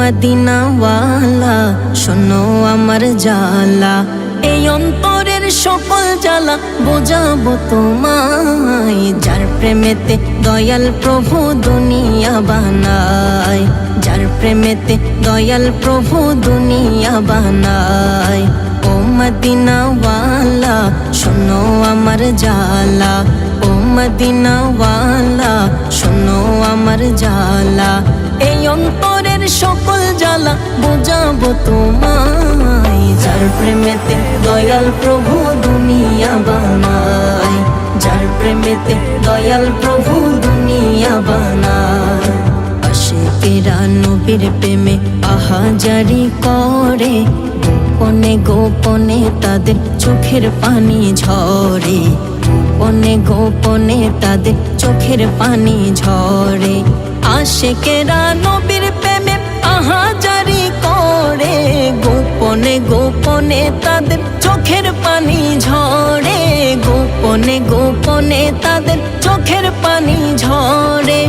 মদিনাওয়ালা শোনো আমার জ্বালা, এই অন্তরের সকল জ্বালা বোঝাবো তোমায়। যার প্রেমেতে দয়াল প্রভু দুনিয়া বানায়, যার প্রেমেতে দয়াল প্রভু দুনিয়া বানায়। ও মদিনাওয়ালা শোনো আমার জ্বালা, ও মদিনাওয়ালা শোনো আমার জ্বালা, এই অন্তরের সকল জ্বালা বোঝাবো তোমায়। যার প্রেমেতে দয়াল প্রভু দুনিয়া বানায়, যার প্রেমেতে দয়াল প্রভু দুনিয়া বানায়। আশিকেরা নবীর প্রেমে আহাজারি করে, গোপনে গোপনে তাদের চোখের পানি ঝরে, গোপনে গোপনে তাদের চোখের পানি ঝরে। আশিকেরা নবীর প্রেমে আহাজারি করে, গোপনে গোপনে তাদের চোখের পানি ঝরে, গোপনে গোপনে তাদের চোখের পানি ঝরে।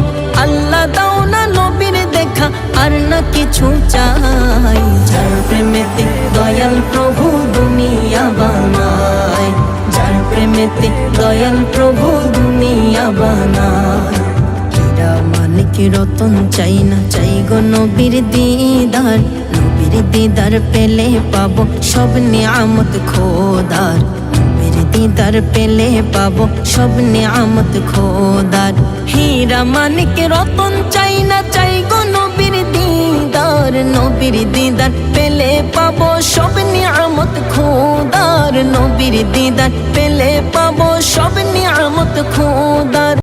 আল্লাহ দাও না নবীর দেখা, আর না কিছু চাই। যার প্রেমেতে দয়াল প্রভু দুনিয়া বানায়, যার প্রেমেতে দয়াল প্রভু দুনিয়া বানায়। হীরা মানিক রতন চাই না, চাই গো নবীর দিদার, নবীর দিদার পেলে পাবো সব নিয়ামত খোদার, নবীর দিদার পেলে পাবো সব নিয়ামত খোদার। হীরা মানিক রতন চাই না, চাই গো নবীর দিদার, নবীর দিদার পেলে পাবো সব নিয়ামত খোদার, নবীর দিদার পেলে পাবো সব নিয়ামত খোদার।